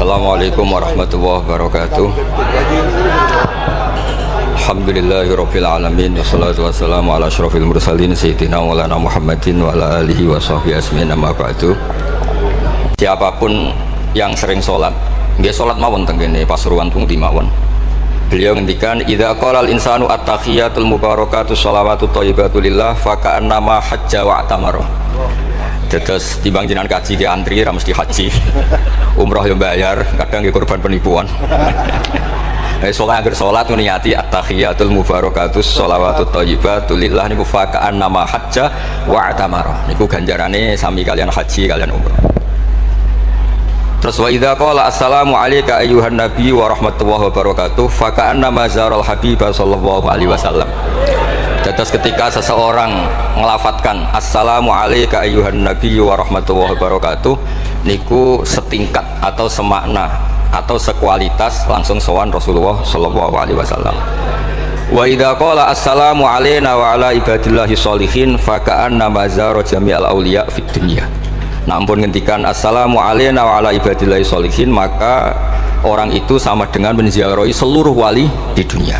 Assalamualaikum warahmatullahi wabarakatuh. Alhamdulillahirabbil alamin wassalatu wassalamu ala asyrofil mursalin sayyidina maulana Muhammadin wa ala alihi wa sahbihi ajmain amma ba'du. Siapapun yang sering sholat, nggih sholat mawon teng kene Pasuruan Pungti mawon. Beliau ngendikan idza qala al insanu at-tahiyatul mubarakatus shalawatut thayyibatu lillah fa ka'annama hajja wa atamara. Terus timbang jenengan kaji ke antri ra mesti haji. Umroh yang bayar, kadang nggih korban penipuan. Soalnya agar sholat niati at-tahiyatul mubarakatus sholawatut thayyibatu lillah niku fa ka'annama hajja wa atamara. Niku ganjarane sami kalian haji kalian umroh. Terus wa idza qala assalamu alayka ayyuhan nabi wa rahmatullahi wabarakatuh fa ka'annama zaral habibah sallallahu alaihi wasallam. Terus ketika seseorang melafatkan assalamu alayka ayyuhan nabi wa rahmatullahi wabarakatuh niku setingkat atau semakna atau sekualitas langsung sowan Rasulullah sallallahu alaihi wasallam. Wa idza qala assalamu alayna wa ala ibadillahi sholihin fa ka'annama zara jami'al auliya fid dunya. Nah, ampun ngendikan assalamu alayna wa ala ibadillahi sholihin, maka orang itu sama dengan menziarahi seluruh wali di dunia.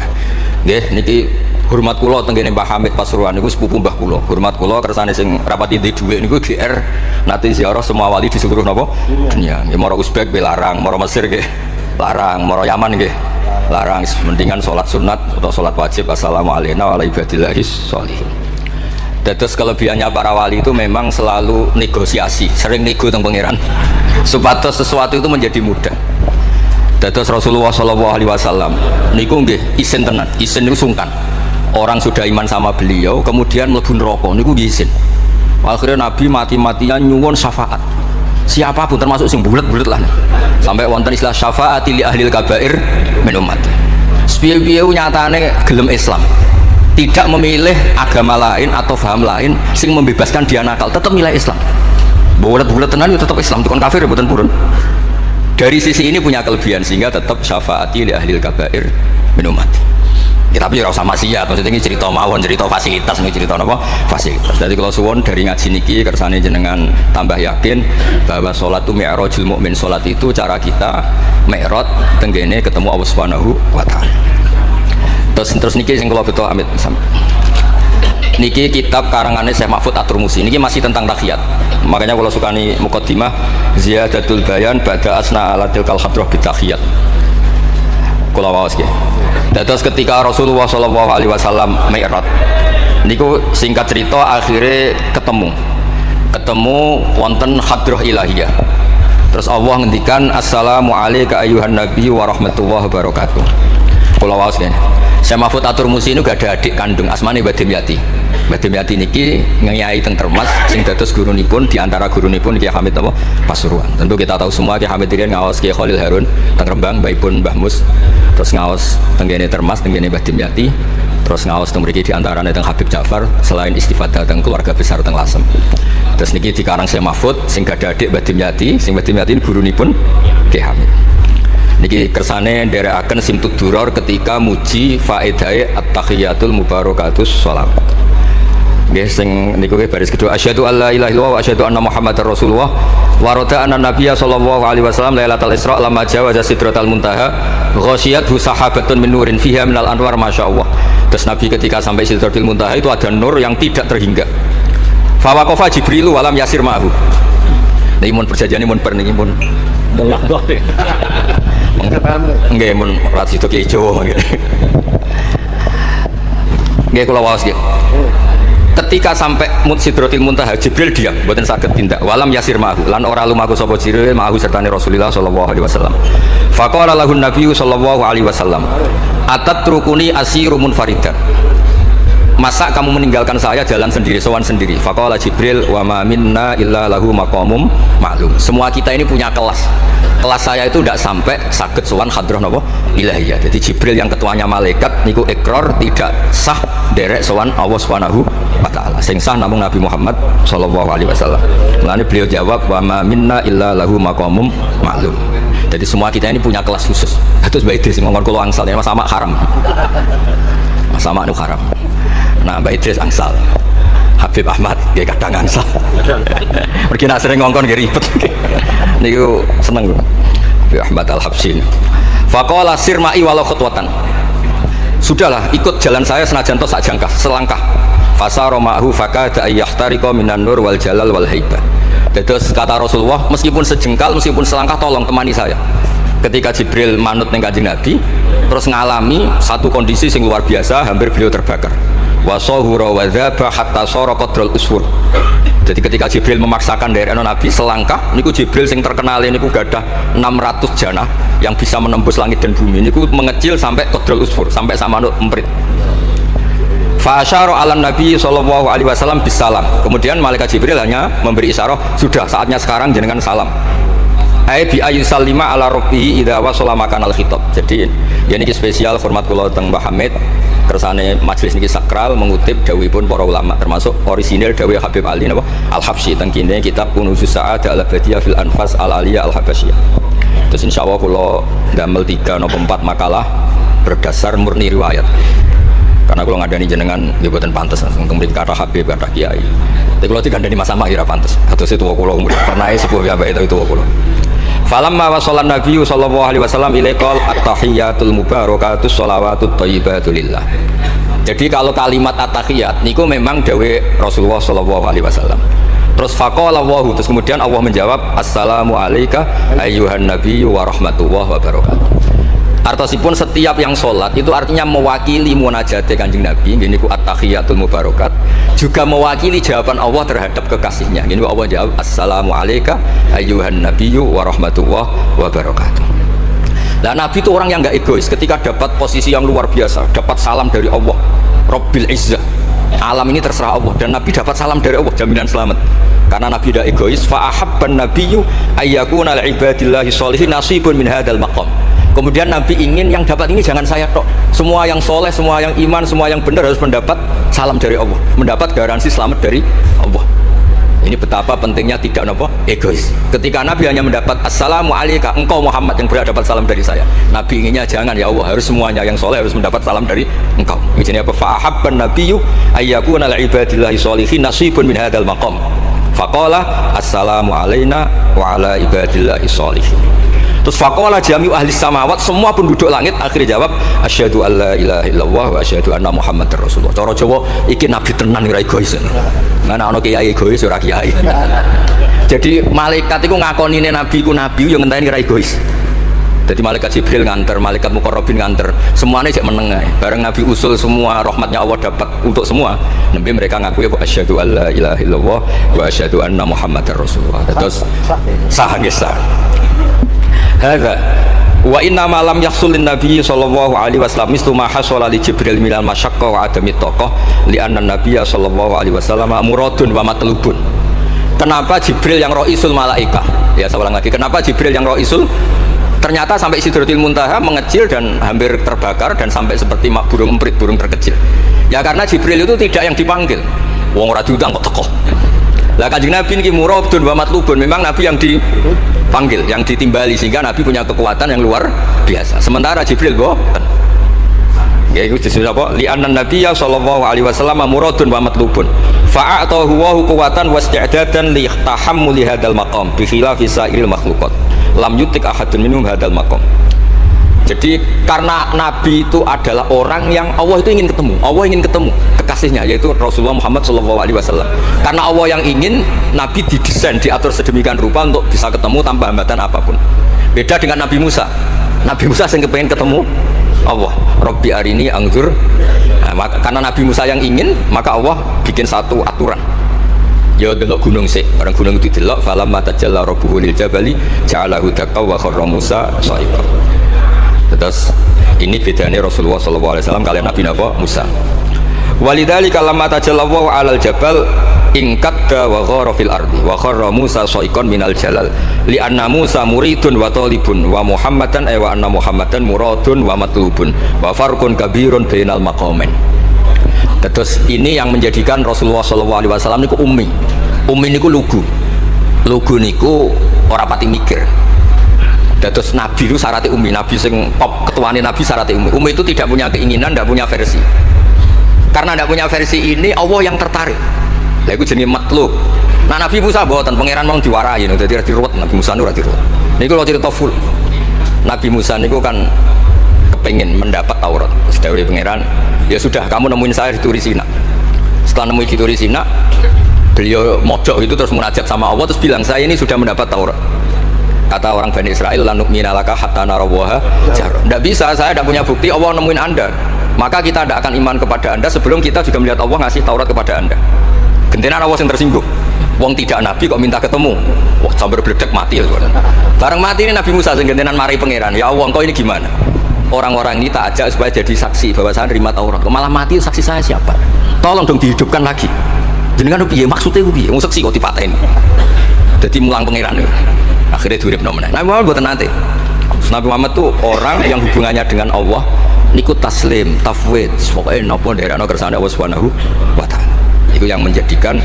Nggih niki hormat kula tenggene Mbah Hamid Pasuruan niku sepupu Mbah kula. Hormat kula kersane sing rapati di dhuwit niku GR nate ziarah semua wali di seluruh napa dunia. Nggih mara Uzbek nggih larang, mara Mesir nggih larang, mara Yaman nggih larang. Mendingan salat sunat atau salat wajib assalamu alayna wa ala ibadillahi sholihin. Terus kelebihannya para wali itu memang selalu negosiasi, sering nego teng pangeran supados sesuatu itu menjadi mudah. Terus Rasulullah sallallahu alaihi wasallam niku nggih isin tenan, isin niku sungkan. Orang sudah iman sama beliau kemudian mlebu neraka niku nggih isin. Akhirnya Nabi mati-matian nyuwun syafaat. Siapapun termasuk sing bulet-bulet lah. Sampai wonten istilah syafaati li ahlil kabair min umat. Piye-piye nyatane gelem Islam. Tidak memilih agama lain atau paham lain sing membebaskan dia nakal, tetap milih Islam. Bulet-bulet tenan tetap Islam, bukan kafir bukan purun. Dari sisi ini punya kelebihan sehingga tetap syafaati li ahlil kabair min umat. Ya, tapi ora usah maksiat, maksudnya ini cerita mawon, cerita fasilitas, ini cerita apa? Fasilitas. Jadi kalau suwon dari ngaji niki kersane jenengan tambah yakin bahwa sholat itu mi'rajul mukmin, sholat itu cara kita mi'raj tenggene ketemu Allah Subhanahu wa taala. Terus niki sing kula beto amit niki kitab karangannya Syekh Mahfud At-Turmusi niki masih tentang tahiyat. Makanya kalau sukani muqaddimah ziyadatul bayan ba'da asna ala tilkal hadrah bitahiyat. Kula waos nggih. Terus ketika Rasulullah sallallahu alaihi wasallam mi'raj niku singkat cerita akhirnya ketemu wonten hadrah ilahiyah. Terus Allah ngendikan assalamu alayka ayyuhan nabi wa rahmatullahi wabarakatuh. Kula waos nggih. Syekh Mahfud At-Turmusi ini gak ada adik kandung asmane Mbah Dimyati. Mbah Dimyati niki ngeyai teng Termas sing dados gurunipun di antara gurunipun Kiai Hamid apa Pasuruan. Tentu kita tahu semua Kiai Hamid riyen ngaos Kiai Khalil Harun teng Rembang, mbaipun Mbah Mus. Terus ngaos teng kene Termas teng kene Mbah Dimyati. Terus ngaos teng mriki di antarane teng Habib Ja'far selain istifadah teng keluarga besar teng Lasem. Terus niki dikarang Syekh Mahfud sing gak ada adik Mbah Dimyati, sing Mbah Dimyati ini gurunipun Kiai Hamid. Niki kersane nderekaken simtud duror ketika muji faedahe at-tahiyatul mubarakatus shalawat. Nggih sing niku baris kedua asyhadu alla ilaha illallah wa asyhadu anna muhammadar rasulullah wa rada anna nabiyya sallallahu alaihi wasallam lailatul isra lamma jawaza sidratal muntaha ghasyiyathu sahabatun min nurin fiha minal anwar masyaallah. Terus Nabi ketika sampai sidratul muntaha itu ada nur yang tidak terhingga. Fa waqafa jibril walam yasir ma'hu. Niki mun perjanjiane mun per niki mun delak deh. Nggih mun ora sido Kiai Jawa nggih. Nggih kula waos nggih. Ketika sampai Sidratil Muntaha Jibril diam, mboten saged tindak. Walam yasir ma'hu lan ora lumaku sapa Jibril ma'hu sertane Rasulullah sallallahu alaihi wasallam. Faqala lahu Nabi sallallahu alaihi wasallam, "Atatrukuni asiru munfaridan." Masa kamu meninggalkan saya jalan sendiri, sowan sendiri? Faqala Jibril wa ma minna illa lahu maqamum ma'lum. Semua kita ini punya kelas. Kelas saya itu tidak sampai sakit sowan hadrah napa ilahiyah. Jadi Jibril yang ketuanya malaikat niku ikrar tidak sah derek sowan Allah Subhanahu wa taala. Sing sah namung Nabi Muhammad sallallahu alaihi wasallam. Lalu beliau jawab wa ma minna illa lahu maqamum ma'lum. Jadi semua kita ini punya kelas khusus. Terus Mbak Idris ngomong kula angsal ya sama haram. Sama nu haram. Nah Mbak Idris angsal. Habib Ahmad dia kadang angsal. Pergi nak sering ngongkon nggih ribet. Niku seneng lho. Ahmad Al-Habsyi. Faqala sirma'i walau khutwatan. Sudahlah, ikut jalan saya senajan to sak jangkah, selangkah. Fasara ma'hu fakada ayyahtariqa minan nur wal jalal wal haibah. Terus kata Rasulullah, meskipun sejengkal, meskipun selangkah, tolong temani saya. Ketika Jibril manut ning Kanjeng Nabi, terus ngalami satu kondisi sing luar biasa, hampir beliau terbakar. Wa sahura wa dzaba hatta sara qadrul usfur. Jadi ketika Jibril memaksakan dari Nabi selangkah, niku Jibril sing terkenal niku gadah 600 janah yang bisa menembus langit dan bumi. Niku mengecil sampai qadrul usfur, sampai sama emprit. Fa asyara 'ala Nabi sallallahu alaihi wasallam bisalam. Kemudian malaikat Jibril hanya memberi isyarat, sudah saatnya sekarang jenengan salam. Ai bi ayyusallima ala rabbihi idza wasala makanal khitab. Jadi ya niki spesial hormat kula teng Mbah Hamid. Kersane majelis niki sakral mengutip dawuhipun para ulama termasuk orisinil dawuh Habib Ali napa Al-Habsyi teng kene kitab Kunuzus Sa'adah al-Abadiyah fil Anfas al-Aliyah al-Habasyiyah. Terus insyaallah kula ndamel 3 napa 4 makalah berdasar murni riwayat. Karena kalau ngadani jenengan nggih boten pantes untuk mriki kata Habib kata Kiai. Tapi kalau digandani Mas Amah ora pantes. Kados itu kula pernah sepuh ya bae itu kula. Falamma wasala Nabi sallallahu alaihi wasallam ilaikal at-tahiyatul mubarakatus sholawatut thayyibatu lillah. Jadi kalau kalimat at-tahiyat niku memang dawe Rasulullah sallallahu alaihi wasallam. Terus faqala Allahu, terus kemudian Allah menjawab assalamu alayka ayyuhan nabiyyu wa rahmatullahi wa barakatuh. Artosipun setiap yang sholat itu artinya mewakili munajate Kanjeng Nabi, gini ku at-tahiyatul mubarakat, juga mewakili jawaban Allah terhadap kekasihnya. Gini Allah jawab assalamu alayka ayyuhan nabiyyu wa rahmatullahi wa barakatuh. Nah, Nabi itu orang yang nggak egois. Ketika dapat posisi yang luar biasa, dapat salam dari Allah, Rabbil Izzah, alam ini terserah Allah, dan Nabi dapat salam dari Allah, jaminan selamat. Karena Nabi tidak egois. Fa ahabban nabiyyu ayyakuna li ibadillahi sholihin nasibun min hadzal maqam. Kemudian Nabi ingin yang dapat ini jangan saya tok, semua yang soleh, semua yang iman, semua yang benar harus mendapat salam dari Allah, mendapat garansi selamat dari Allah. Ini betapa pentingnya tidak nopo egois. Ketika Nabi hanya mendapat assalamu alayka engkau Muhammad yang berhak dapat salam dari saya, Nabi inginnya jangan ya Allah, harus semuanya yang soleh harus mendapat salam dari engkau. Ini apa? Fa'ahabban nabiyyu ayyakuna li ibadillahi sholihin nasibun min hadzal maqam. Faqala assalamu alayna wa ala ibadillahi sholihin. Terus faqala jami'u ahli samawat, semua penduduk langit akhirnya jawab asyhadu alla ilaha illallah wa asyhadu anna muhammadar rasulullah. Cara Jawa iki nabi tenan ora egois. Mana ana kiai egois ora kiai. Jadi malaikat iku ngakonine nabi ku nabi yo ngenteni ora egois. Jadi malaikat Jibril nganter, malaikat Muqarrabin nganter, semuanya cek meneng ae. Bareng Nabi usul semua rahmatnya Allah dapat untuk semua. Nabi mereka ngakui asyhadu alla ilaha illallah wa asyhadu anna muhammadar rasulullah. Terus sah nggih sah. Hadza wa inna ma lam yahsulin nabi sallallahu alaihi wasallam mislu ma hasala li Jibril minal masyaqqa wa adami taqah li anna nabiyya sallallahu alaihi wasallam muradun wa matlubun. Kenapa Jibril yang raisul malaika? Ya saya ulang lagi, kenapa Jibril yang raisul? Ternyata sampai Sidratil Muntaha mengecil dan hampir terbakar dan sampai seperti burung emprit, burung terkecil. Ya karena Jibril itu tidak yang dipanggil. Wong ora diundang kok teko. Lah Kanjeng Nabi niki muradun wa matlubun, memang Nabi yang dipanggil, yang ditimbali, sehingga Nabi punya kekuatan yang luar biasa. Sementara Jibril boten. Ya itu disebut apa? Li anna nabiyya sallallahu alaihi wasallam muradun wa matlubun. Fa'atahu wa quwwatan wasti'dadan li tahammuli hadzal maqam bi khilafi sa'iril makhluqat. Lam yutik ahadun minhum hadzal maqam. Jadi karena Nabi itu adalah orang yang Allah itu ingin ketemu, Allah ingin ketemu kekasihnya yaitu Rasulullah Muhammad SAW. Karena Allah yang ingin, Nabi didesain, diatur sedemikian rupa untuk bisa ketemu tanpa hambatan apapun. Beda dengan Nabi Musa. Nabi Musa yang kepengen ketemu Allah. Rabbi arini angzur. Nah, karena Nabi Musa yang ingin, maka Allah bikin satu aturan. Ya delok gunung sik, bareng gunung itu delok falamma tajalla rabbuhu lil jabali ja'alahu dakka wa kharra Musa sha'iqa. Terus ini bedanya Rasulullah SAW kalian Nabi Musa. Walidzalika lamma tajallallahu 'alal jabal ingkadda wa ghara fil ardi wa kharra Musa sha'iqan minal jalal li anna Musa muridun wa talibun wa Muhammadan wa anna Muhammadan muradun wa matlubun wa farqun kabirun bainal maqamain. Terus ini yang menjadikan Rasulullah SAW niku ummi. Ummi niku lugu. Lugu niku ora pati mikir. Terus Nabi itu syaratnya ummi, Nabi sing top ketuane Nabi syaratnya ummi. Ummi itu tidak punya keinginan, tidak punya versi. Karena tidak punya versi ini, Allah yang tertarik. Lah itu jenis matlub. Nah Nabi Musa boten pangeran mau diwarai, jadi ruwet Nabi Musa nu ra diruwet. Niku kalau cerita full. Nabi Musa niku kan kepengen mendapat Taurat. Sedawuhe pangeran, ya sudah kamu nemuin saya di Turi Sina. Setelah nemuin di Turi Sina, beliau mojok itu terus munajat sama Allah terus bilang saya ini sudah mendapat Taurat. Kata orang Bani Israel, lanuk minalaka hatta narawaha jar. Tidak bisa, saya tidak punya bukti Allah nemuin anda. Maka kita tidak akan iman kepada anda sebelum kita juga melihat Allah ngasih Taurat kepada anda. Gentenan Allah yang tersinggung. Wong tidak nabi kok minta ketemu. Wah, sambil bledek mati ya. Bareng mati ini Nabi Musa gentenan mari pangeran. Ya Allah, engkau ini gimana? Orang-orang ini tak ajak supaya jadi saksi bahwa saya terima Taurat. Malah mati saksi saya siapa? Tolong dong dihidupkan lagi. Jenengan piye maksudnya piye? Wong saksi kok dipateni. Jadi mulang pangeran. Akhirnya diuripno meneh. Nabi Muhammad mboten nate. Nabi Muhammad tuh orang yang hubungannya dengan Allah niku taslim, tafwid, pokoke napa nderekno kersane Allah Subhanahu wa taala. Itu yang menjadikan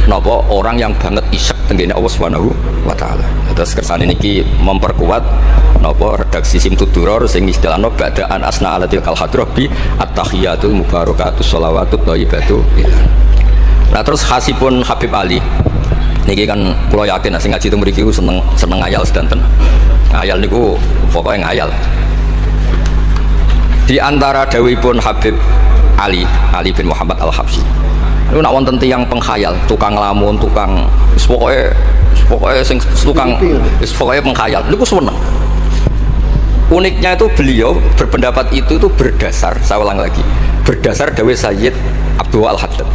napa orang yang banget isek tenggene Allah Subhanahu wa taala. Terus kersane niki memperkuat napa redaksi Simtud Duror sing istilahno ba'daan asna alatil kal hadrah bi at-tahiyatul mubarakatus shalawatut thayyibatu. Nah terus khasipun Habib Ali niki kan kula yakin sing ngaji teng mriki seneng ngayal sedanten. Ngayal niku pokoke ngayal. Di antara dawuhipun Habib Ali bin Muhammad Al-Habsyi. Niku nak wonten tiyang penghayal, tukang lamun, tukang pokoke sing tukang pokoke penghayal. Niku seneng. Uniknya itu beliau berpendapat itu berdasar, saya ulang lagi, berdasar dawuh Sayyid Abdul Al-Haddad.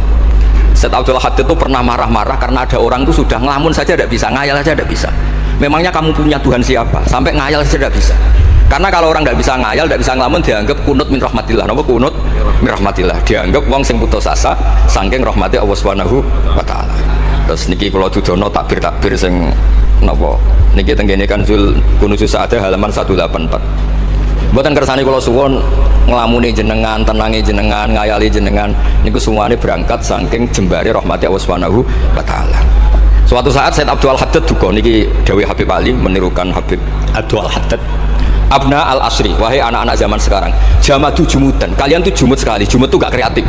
Sayyid Abdul Haddad itu pernah marah-marah karena ada orang itu sudah ngelamun saja tidak bisa, ngayal saja tidak bisa. Memangnya kamu punya Tuhan siapa? Sampai ngayal saja tidak bisa. Karena kalau orang tidak bisa ngayal, tidak bisa ngelamun, dianggap kunut min rahmatillah. Napa kunut min rahmatillah? Dianggap wong sing putus asa saking rahmati Allah Subhanahu wa taala. Terus niki kula dudono takbir sing napa? Niki tenggene kan Zul Kunuzus Sa'adah halaman 184. Mboten kersane kula suwun nglamune jenengan, tenange jenengan, ngayali jenengan niku semuanya berangkat saking jembare rahmati Allah Subhanahu wa taala. Suatu saat Said Abdul Haddad duka niki dawuh Habib Ali menirukan Habib Abdul Haddad. Abna al-asri, wahai anak-anak zaman sekarang, jamadu jumudan, kalian tuh jumud sekali. Jumud tuh gak kreatif.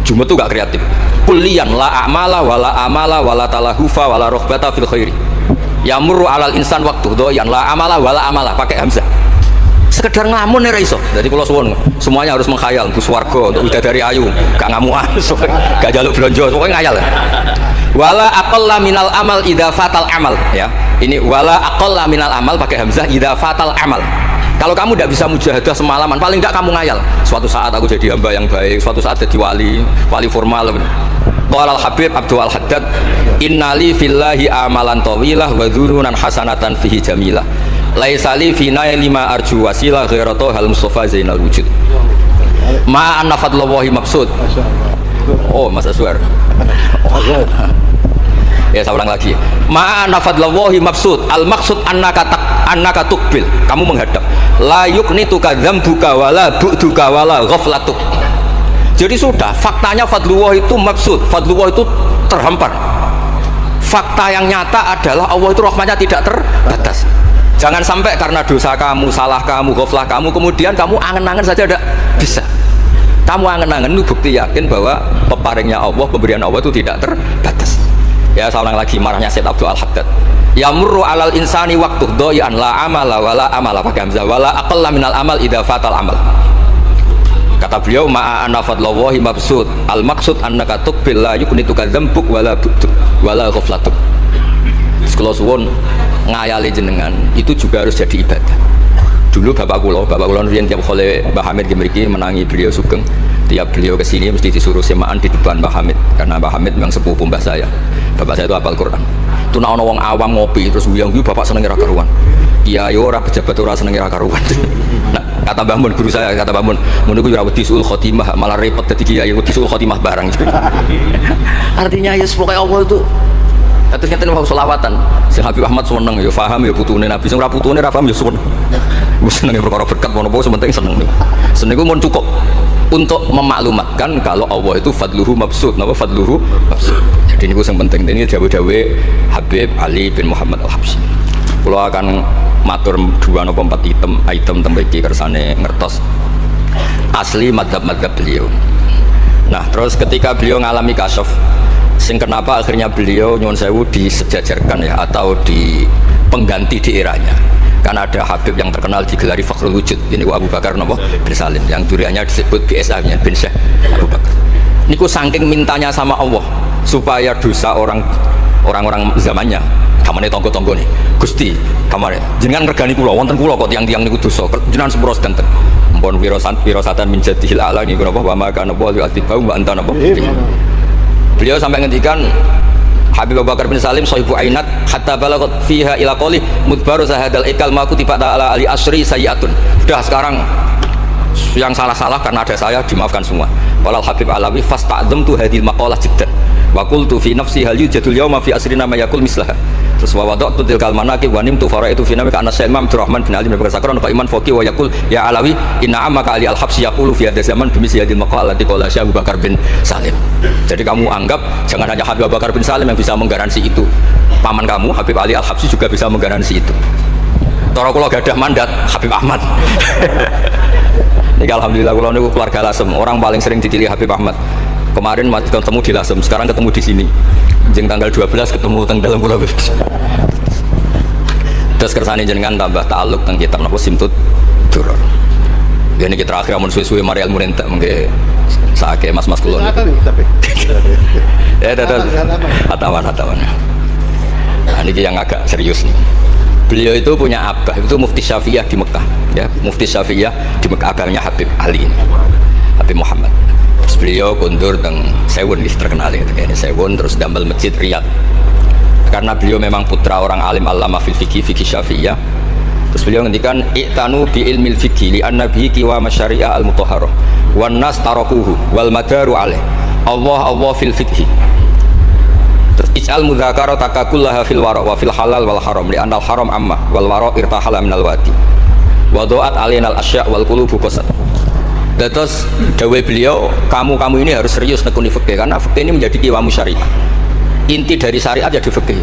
Jumud tuh gak kreatif. Kulian la a'mala wala talahufa wala rohbata fil khairi. Yamurru alal insan waktu doyan la amala pakai hamzah. Sekedar ngamun nih raiso. Jadi kalau semuanya harus menghayal, bus warga untuk bidadari ayu, gak ngamuan, gak jaluk belonjo, pokoknya ngayal. Wala aqalla minal amal idza fatal amal, ya. Ini wala aqalla minal amal pakai hamzah idza fatal amal. Kalau kamu tidak bisa mujahadah semalaman, paling tidak kamu ngayal. Suatu saat aku jadi hamba yang baik, suatu saat jadi wali formal. Qala al-Habib Abdul Haddad, innali fillahi amalan tawilah wa dhununan hasanatan fihi jamilah. Laisa li fina lima arju wasilah ghairatu hal Mustafa Zainal Wujud. Ma anna fadlallahi maqsud. Oh, Mas Aswar. Ya saya ulang lagi. Ma anna fadlallahi maqsud. Al maqsud annaka tuqbil. Kamu menghadap. La yuknituka dzambuka wala bu'duka wala ghaflatuk. Jadi sudah, faktanya fadlullah itu maksud, fadlullah itu terhampar. Fakta yang nyata adalah Allah itu rahmatnya tidak terbatas. Jangan sampai karena dosa kamu, salah kamu, ghaflah kamu, kemudian kamu angen-angen saja tidak bisa. Kamu angen-angen itu bukti yakin bahwa peparingnya Allah, pemberian Allah itu tidak terbatas. Ya saya ulang lagi marahnya Said Abdul Haddad. Yamurru alal insani waktu doyan la amala wala pakai hamzah wala aqalla minal amal idza fatal amal. Kata beliau ma'a anna fadlallahi mabsud al maksud annaka tuqbil la yuknituka dzambuk wala bu'duk wala ghaflatuk. Kalau suwun ngayali jenengan itu juga harus jadi ibadah. Dulu bapak kula riyen tiap kali Mbah Hamid mriki menangi beliau sugeng, tiap beliau kesini mesti disuruh semaan di depan Mbah Hamid karena Mbah Hamid memang sepupu mbah saya. Bapak saya itu hafal Quran. Itu nak ono wong awam ngopi terus uyang bapak seneng ra karuan. Iya yo ora pejabat ora seneng ra karuan. Nah, kata Mbah Mun guru saya, kata Mbah Mun, mun iku ora wedi suul khotimah, malah repot dadi kiai wedi suul khotimah barang. Artinya ya pokoke Allah itu ternyata mau selawatan. Sing Habib Ahmad seneng ya paham ya putune Nabi, sing ora putune ra paham ya seneng. Wis seneng perkara berkat mono sementing seneng. Seneng iku mun cukup untuk memaklumatkan kalau Allah itu fadluhu mabsud. Napa fadluhu mabsud? Jadi niku sing penting. Ini dawuh-dawuh Habib Ali bin Muhammad Al-Habsyi. Kula akan matur 2 atau 4 item tembriki kersane ngertos asli madzhab-madzhab beliau. Nah, terus ketika beliau ngalami kasyaf, sing kenapa akhirnya beliau nyuwun sewu disejajarkan ya atau di pengganti di eranya. Kan ada Habib yang terkenal digelari Fakhrul Wujud, ini Abu Bakar nopo bin Salim, yang duriannya disebut BSA-nya bin Syekh Abu Bakar. Niku saking mintanya sama Allah supaya dosa orang-orang zamannya, kamane tonggo-tonggo nih, Gusti, kamane jenengan regani kula, wonten kula kok tiang-tiang niku dosa, jenengan sepuro sedanten. Mpun wirosatan min jadihil a'la niku napa wa ma kana wa yu'atibau wa anta napa. Beliau sampai ngendikan Habib Abu Bakar bin Salim sahibu ainat hatta balagot fiha ila qoli mudbaru sahadal ikal maku tiba ta'ala ali asri sayyatun. Sudah sekarang yang salah-salah karena ada saya dimaafkan semua. Walal Habib Alawi fasta'dzamtu hadhil maqalah jiddan wa qultu fi nafsi hal yujadul yawma fi asrina ma yaqul mislaha. Terus wa wada'tu tilkal manaqib wa nimtu faraitu fi nafsi kana Imam Abdurrahman bin Ali bin Sakran fa iman faqih wa yaqul ya Alawi inna ammaka ali al-habsi yaqulu fi hadha zaman bimisli hadhil maqalah allati qala Syekh Abu Bakar bin Salim. Jadi kamu anggap jangan hanya Habib Abu Bakar bin Salim yang bisa menggaransi itu, paman kamu Habib Ali Al-Habsyi juga bisa menggaransi itu. Toro kula gadah mandat Habib Ahmad. Ini alhamdulillah kula niku keluarga Lasem, orang paling sering dipilih Habib Ahmad. Kemarin ketemu di Lasem, sekarang ketemu di sini. Jeng tanggal 12 ketemu teng dalam kula. Terus kersane jenengan tambah ta'alluq teng kitab napa Simtud Duror. Ya niki terakhir amun suwe-suwe mari ilmu entek mengke saake mas-mas kula. Ya dadah. Hatawan. Nah, ini yang agak serius nih. Beliau itu punya abah, itu Mufti Syafi'iyah di Mekah, ya Mufti Syafi'iyah di Mekah, abahnya Habib Ali ini, Habib Muhammad. Terus beliau kundur teng Sewun, terkenal itu, ini Sewun, terus damel masjid Riyadh. Karena beliau memang putra orang alim alama fil fikih Syafi'iyah. Terus beliau ngendikan i'tanu bi ilmil fikih li anna bihi qiwa masyari'a al mutahharah wan nas tarakuhu wal madaru alaih. Allah fil fikih. Ij'al mudzakkara takakullaha fil wara wa fil halal wal haram li anal haram amma wal wara irtahala minal wadi wa do'at alainal asya' wal qulubu qasad. Terus dawuh beliau, kamu ini harus serius nekuni fikih karena fikih ini menjadi qiwamu syariah. Inti dari syariat ya di fikih.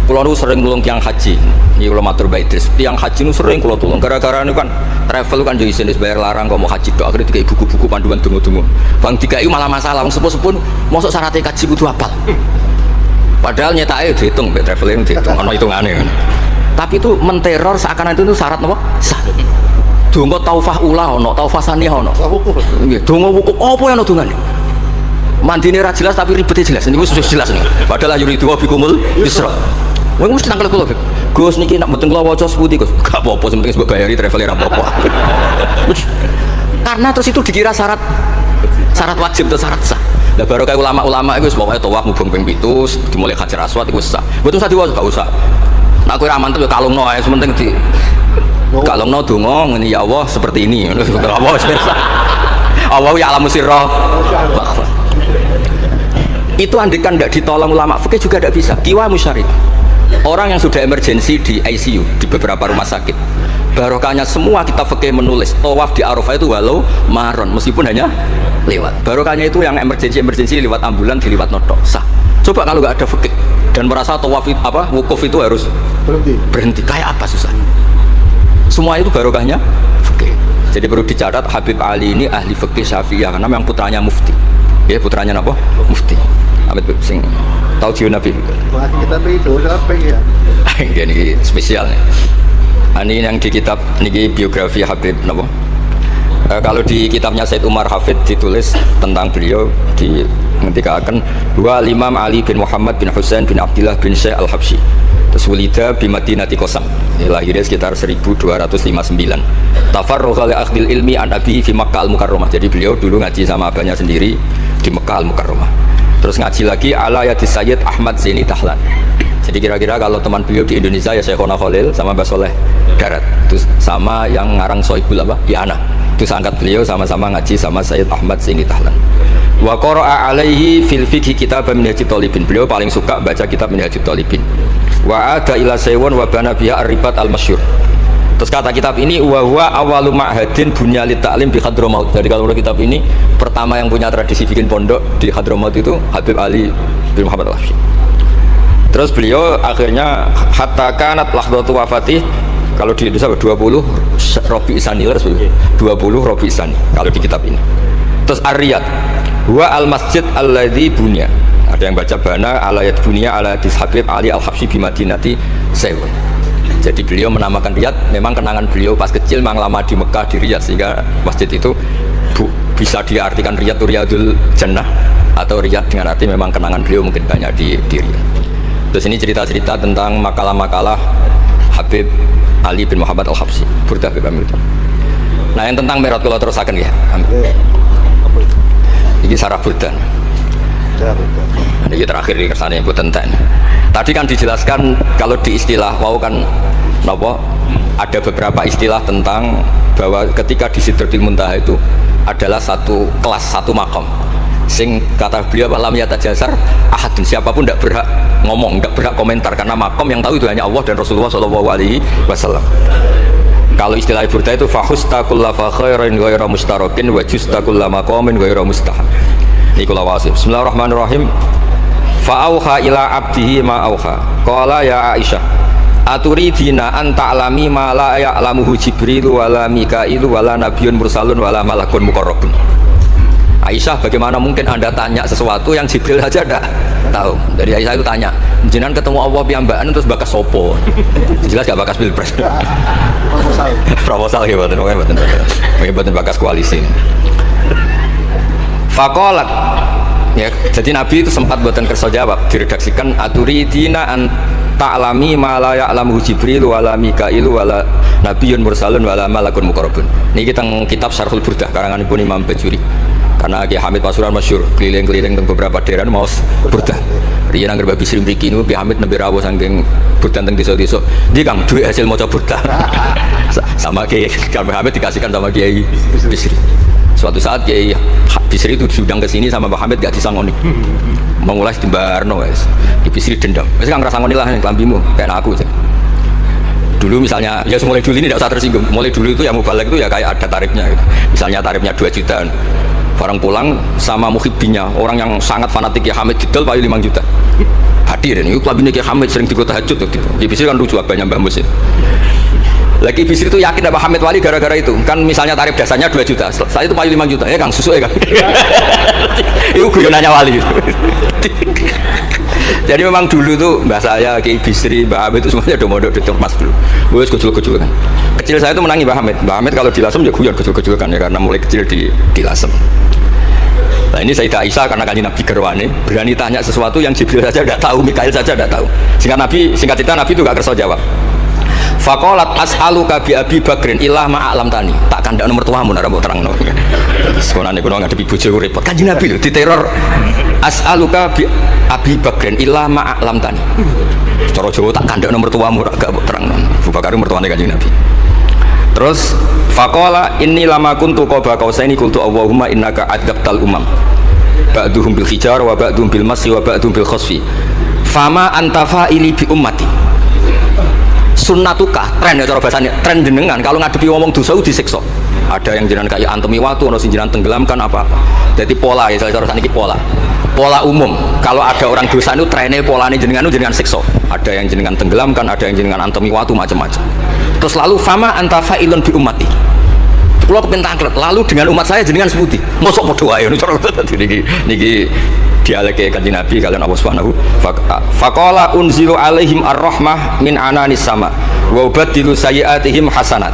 Kula nu sering ngulung tiyang haji. Iki kula matur Mbak Idris, tiyang haji nu sering kula tulung gara-gara niku kan travel kan yo isin wis bayar larang kok mau haji tok akhire dikai buku-buku panduan donga-donga. Bang dikai malah masalah wong sepuh-sepuh mosok syaratnya kaji kudu hafal. Padahal nyetake dihitung, mbek traveling dihitung, ana hitungane kan. Tapi itu menteror seakan itu syarat napa? Sah. Donga taufah ula ana, taufah saniyah ana. Nggih, donga wukuf apa ana dongane? Mandine ra jelas tapi ribete jelas. Niku wis jelas nih. Padahal yuridu bikumul yusra. Wong mesti tangkel kula, Gus niki nak mboten kula waca seputi, Gus. Gak apa-apa, sing penting mbok bayari traveler apa-apa. Karena terus itu dikira syarat wajib atau syarat sah. Lah baru kayak ulama-ulama itu pokoknya tawaf mubeng ping 7 dimulai Hajar Aswad itu sah. Mboten usah diwaca, gak usah. Nek kowe ra mantep ya kalungno ae sementing di kalungno donga ngene ya Allah seperti ini. Allah wis pirsa. Allah ya alamu sirra. Itu andikan tidak ditolong ulama fikih juga tidak bisa. Qiwa musyari. Orang yang sudah emergensi di ICU di beberapa rumah sakit, barokahnya semua kita fikih menulis tawaf di Arafah itu walau maron meskipun hanya lewat. Barokahnya itu yang emergensi lewat ambulan diliwat notok sah. Coba kalau nggak ada fikih dan merasa tawaf wukuf itu harus berhenti kayak apa susahnya. Semua itu barokahnya fikih. Jadi perlu dicatat Habib Ali ini ahli fikih Syafi'iyah karena memang putranya mufti. Ya putranya apa? Mufti. Amit sing tahu jiwa Nabi. Kita itu apa ya? Ini spesial nih. Ini yang di kitab niki biografi Habib napa? Kalau di kitabnya Said Umar Hafid ditulis tentang beliau di ngendikaken dua Imam Ali bin Muhammad bin Husain bin Abdullah bin Syekh Al-Habsyi. Terus wulida bi Madinati Qasam. Lahirnya sekitar 1259. Tafarrugha li akhdil ilmi an abihi fi Makkah Al-Mukarramah. Jadi beliau dulu ngaji sama abahnya sendiri di Makkah Al-Mukarramah. Terus ngaji lagi ala yadis Sayyid Ahmad Zaini Dahlan. Jadi kira-kira kalau teman beliau di Indonesia ya Syekhona Khalil sama Mbah Soleh Darat. Terus sama yang ngarang Soibul Yana. Itu seangkat beliau sama-sama ngaji sama Sayyid Ahmad Zaini Dahlan. Wa qara'a alaihi fil fiqhi kitab Minhajut Thalibin. Beliau paling suka baca kitab Minhajut Thalibin. Wa ada ila saywun wa bana biha ar-ribat al-masyhur. Terus kata kitab ini wa huwa awalu ma'hadin bunya li ta'lim bi Hadramaut. Jadi kalau kitab ini pertama yang punya tradisi bikin pondok di Hadramaut itu Habib Ali bin Muhammad Al-Habsyi. Terus beliau akhirnya hatta kanat lahdatu wafati, kalau di Indonesia 20 Robi Isani, 20 Robi Isani kalau di kitab ini. Terus Ar-Riyad huwa al-masjid alladzi bunya. Ada yang baca bana alayat bunya ala hadis Habib Ali Al-Habsyi bi Madinati Sewun. Jadi beliau menamakan Riyadh, memang kenangan beliau pas kecil memang lama di Mekah di Riyadh, sehingga masjid itu bisa diartikan Riyadh itu Riyadul Jannah, atau Riyadh dengan arti memang kenangan beliau mungkin banyak di Riyadh. Terus ini cerita-cerita tentang makalah-makalah Habib Ali bin Muhammad Al-Habsyi, Burdah Habib Amil. Nah yang tentang Mi'raj kalau terusakan ya. Ini sarah Burdah. Ini terakhir di kesannya Bu Tenten. Tadi kan dijelaskan kalau di istilah wow kan ada beberapa istilah tentang bahwa ketika di Sidratul Muntaha itu adalah satu kelas, satu makom. Sing kata beliau lam yatajasar ahadun, siapapun tidak berhak ngomong, tidak berhak komentar, karena makom yang tahu itu hanya Allah dan Rasulullah SAW. Kalau istilah Burdah itu fahusta kulla fa khairin ghairu mustarakin wa justa kulla maqamin ghairu mustahab. Ini kula wasim. Bismillahirrahmanirrahim. Fa auha ila abdihi ma auha. Qala ya Aisyah, aturidina an ta'lami ma la ya'lamuhu Jibril wala Mikail wala nabiyyun mursalun wala malakun muqarrabun. Aisyah, bagaimana mungkin Anda tanya sesuatu yang Jibril saja tidak tahu? Dari Aisyah itu tanya, jenengan ketemu Allah piyambakan terus bakas sopo? Jelas gak bakas pilpres. Proposal ya, betul bakas koalisi. Fakolat, ya, jadi Nabi itu sempat buatan kerja jawab, diredaksikan aturidina an ta'lami ma la ya'lamuhu Jibril wala Mikail wala nabiyyun mursalun wala malakun muqarrabun. Ini kita kitab Syarhul Burdah karangan Ibnu Imam Bajuri. Karena Ki Hamid Pasuruan masyhur keliling-keliling di beberapa daerah mau Burdah. Riyen anggere babi sri mriki niku Ki Hamid nembe rawuh saking Burdah teng desa-desa. Ndi Kang duwe hasil maca Burdah. Sama Ki Hamid dikasihkan sama Kiai Bisri. Suatu saat Kiai Bisri itu diundang ke sini sama Pak Hamid gak disangoni. Mengulas di Barno wes. Ki Bisri dendam. Wes Kang rasangoni lah ning klambimu kayak aku aja. Dulu misalnya ya mulai dulu ini tidak usah tersinggung. Mulai dulu itu ya mubalek itu ya kayak ada tarifnya gitu. Misalnya tarifnya 2 jutaan. Barang pulang sama muhibbinya, orang yang sangat fanatik ya Hamid didol payu 5 juta. Hadir ini klubnya Ki Hamid sering dikota tahajud gitu. Ki Bisri kan lucu banyak Mbak Mus. Lagi Bisri itu yakin Mbak Hamid wali gara-gara itu. Kan misalnya tarif dasarnya 2 juta. Saya itu payu 5 juta. Ya Kang susu ya Kang. Itu guyonannya wali. Jadi memang dulu tuh mbak saya, Ki Bisri, Mbak Hamid itu semuanya udah modok di mas dulu. Wes kecil-kecil kan. Kecil saya itu menangi Mbak Hamid. Mbak Hamid kalau di Lasem ya guyon kecil-kecil kan ya, karena mulai kecil di Lasem. Nah ini Sayyidah Aisyah karena kanjeng Nabi gerwane berani tanya sesuatu yang Jibril saja tidak tahu, Mikail saja tidak tahu. Singkat cerita Nabi itu gak kerso jawab. Faqalat as'aluka bi Abi Bakrin illah ma'alam tani. Tak kandak nomor tuamu nek mbok terangno. Sekonane kuno ngadepi bojoku repot. Kanjeng Nabi lho diteror. As'aluka bi Abi Bakrin illah ma'alam tani. Cara Jawa tak kandak nomor tuamu gak mbok terangno. Abu Bakar mertuane kanjeng Nabi. Terus faqala inni lama kuntu qaba qausaini qultu Allahumma innaka adzabtal umam. Ba'duhum bil hijar wa ba'duhum bil masyi wa ba'duhum bil khasfi. Fama anta fa'ili bi ummati. Sunnatukah tren ya cara bahasanya, tren jenengan kalau ngadepi ngomong dosa disiksa. Ada yang jenengan kayak antemi watu, ono sing jenengan tenggelamkan apa-apa. Jadi pola ya cara saniki pola umum. Kalau ada orang dosa itu trennya polanya jenengan itu jenengan siksa. Ada yang jenengan tenggelamkan, ada yang jenengan antemi watu, macam-macam. Terus lalu fama anta fa'ilun bi ummati. Kula kepentangklet, lalu dengan umat saya jenengan sebuti. Mosok padha wae niki dialeke kanjeng Nabi kalian Allah Subhanahu. Faqala unzilu alaihim ar-rahmah min ananis sama wa ubadilu sayiatihim hasanat.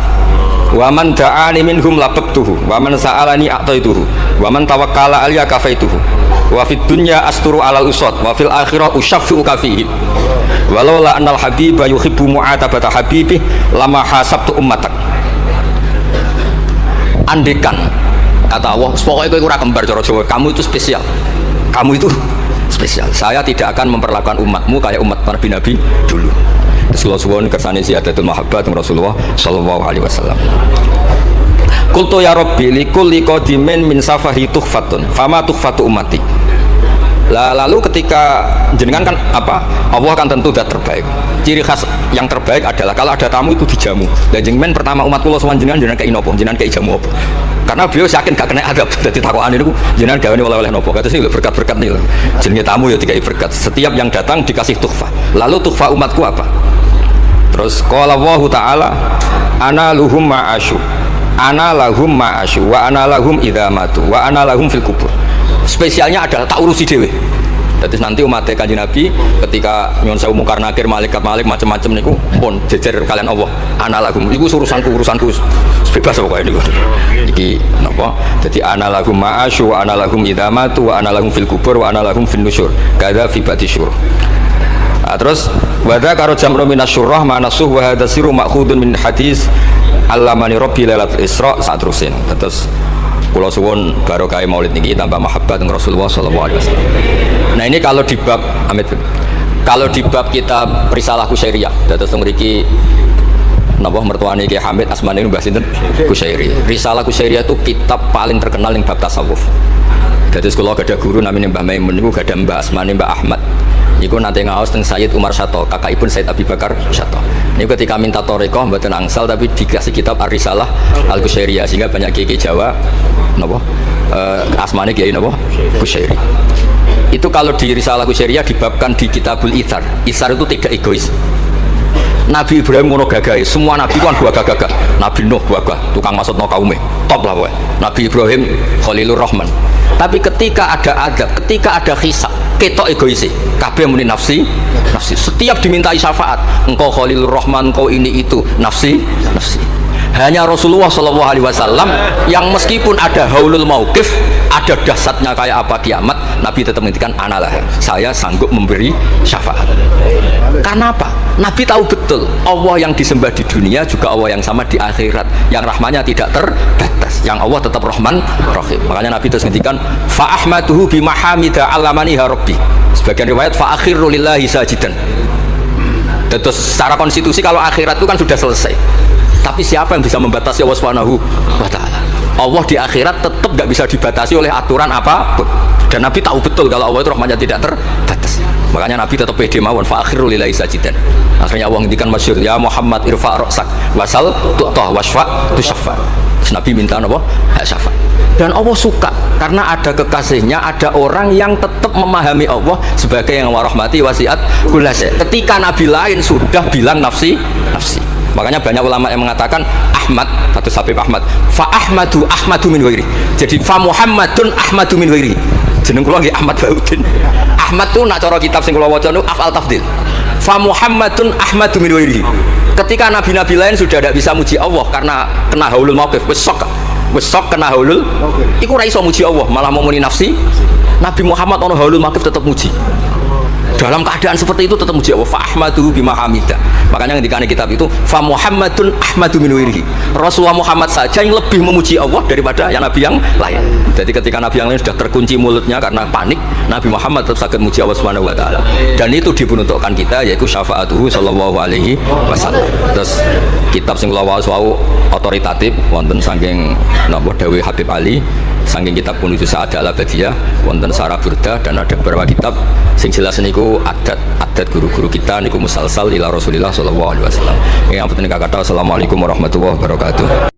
Wa man da'ani minhum labaqtuhu wa man sa'alani a'taituhu wa man tawakkala alayya kafaituhu. Wa fid dunya asturu alal usad wa fil akhirah usyaffi'u kafihi. Walau la annal habiba yuhibbu mu'atabata habibi lama hasabtu ummatak. Andekan kata Allah, pokoknya kowe ora kembar cara Jawa, kamu itu spesial. Kamu itu spesial. Saya tidak akan memperlakukan umatmu kayak umat Nabi dulu. Rasulullah SAW kersane ziyadatul mahabbat Rasulullah sallallahu alaihi wasallam. Qultu ya Rabbi likulli qadimin min safahi tuhfatun fama tuhfatu ummati. Lalu ketika jenengan kan apa? Allah kan tentu sudah terbaik. Ciri khas yang terbaik adalah kalau ada tamu itu dijamu. Dan jenengan pertama umat kula sowan jenengan kei napa? Jenengan kei jamu apa? Karena beliau yakin gak kena adab. Dadi takokane niku jenengan gawe oleh-oleh napa? Kados niku berkat-berkat niku. Jenenge tamu ya dikai berkat. Setiap yang datang dikasih tuhfah. Lalu tuhfah umatku apa? Terus qala Allahu taala ana lahum ma'asyu. Ana lahum ma'asyu wa ana lahum idza matu wa ana lahum fil kubur. Spesialnya adalah tak urusi dewe. Jadi nanti umat Kanjeng Nabi ketika nyuwun sewu mungkar nakir malaikat macam-macam niku pun jejer kalian Allah. Ana lagum iku urusanku bebas pokoke niku. Iki napa? Dadi ana lagum ma'asyu wa ana lagum idamatu wa ana lagum fil kubur wa ana lagum fin nusyur. Kadza fi batisyur. Terus wada karo jam'u minasyurrah ma'nasuh wa hadza sirru ma'khudun min hadis allamani rabbi lailatul isra saterusin. Terus kula suwun barokah maulid niki tambah mahabbat dengan Rasulullah sallallahu alaihi wasallam. Nah ini kalau di bab kitab Risalah Kusyairiyah dados mriki napa mertuane Ki Hamid asmane Mbah sinten Kusyairi. Risalah Kusyairiyah itu kitab paling terkenal ing bab tasawuf. Dados kula gadah guru namanya Mbah Maimun niku gadah Mbah asmane Mbah Ahmad. Niku nate ngaos teng Sayyid Umar Syato, kakakipun Sayyid Abi Bakar Syato. Niku ketika minta thariqah mboten angsal tapi dikasih kitab Ar-Risalah Al-Kusyairiyah sehingga banyak kiai Jawa napa asmane kiai napa Kusyairi. Itu kalau di Risalah Kusyairiyah dibabkan di Kitabul Itsar. Itsar itu tidak egois. Nabi Ibrahim ngono gagahe, semua nabi kan gagah-gagah. Nabi Nuh gagah, tukang maksudno kaume. Top lah kowe. Nabi Ibrahim Khalilur Rahman. Tapi ketika ada adab, ketika ada hisab, ketok egois. Kabeh muni nafsi. Setiap dimintai syafaat, engkau Khalilur Rahman, engkau ini itu, nafsi. Hanya Rasulullah SAW yang meskipun ada haulul mauqif, ada dahsyatnya kayak apa kiamat, Nabi tetap menghentikan analah, saya sanggup memberi syafaat. Karena apa? Nabi tahu betul Allah yang disembah di dunia juga Allah yang sama di akhirat, yang rahmannya tidak terbatas, yang Allah tetap Rahman Rahim. Makanya Nabi terus menghentikan fa ahmaduhu bi mahamida alamani rabbi. Sebagian riwayat fa akhiru lillahi sajidan. Terus secara konstitusi kalau akhirat itu kan sudah selesai. Tapi siapa yang bisa membatasi Allah Subhanahu wa ta'ala? Allah di akhirat tetap gak bisa dibatasi oleh aturan apapun. Dan Nabi tahu betul kalau Allah itu rahmatnya tidak terbatas. Makanya Nabi tetap pede mawon fa akhiru lillahi sajidan. Akhirnya Allah ngendikan masyhur ya Muhammad irfa ra'sak wasal tu'tah wasfa tusyaffa. Terus Nabi minta apa? Syafaat. Dan Allah suka karena ada kekasihnya, ada orang yang tetap memahami Allah sebagai yang warahmati wasiat kullasa. Ketika Nabi lain sudah bilang nafsi. Makanya banyak ulama yang mengatakan Ahmad, Fatus Habib Ahmad, fa Ahmadu min wairi. Jadi fa Muhammadun Ahmadu min wairi. Jeneng kula nggih Ahmad Baudin. Ahmad tuh nak cara kitab sing kula waca niku afal tafdil. Fa Muhammadun Ahmadu min wairi. Ketika nabi-nabi lain sudah tidak bisa muji Allah karena kena haulul mauqif, wis sok kena haulul. Iku ora iso muji Allah, malah mau muni nafsi. Nabi Muhammad ono haulul mauqif tetap muji. Dalam keadaan seperti itu tetap muji Allah. Fa ahmaduhu bima hamida. Makanya ketika kitab itu fa Muhammadun Ahmadu min wirihi. Rasulullah Muhammad saja yang lebih memuji Allah daripada yang nabi yang lain. Jadi ketika nabi yang lain sudah terkunci mulutnya karena panik, Nabi Muhammad tetap saged muji Allah Subhanahu wa taala. Dan itu diperuntukkan kita yaitu syafaatuhu sallallahu alaihi wasallam. Terus kitab sing kula wau otoritatif wonten saking napa dawuh Habib Ali, saking kitab Kunuzus Sa'adah Al-Abadiyah wonten Sarah Burdah dan ada beberapa kitab sing jelas niku adat guru-guru kita niku musalsal ila Rasulillah sallallahu alaihi wasallam. Yang penting kata assalamualaikum warahmatullahi wabarakatuh.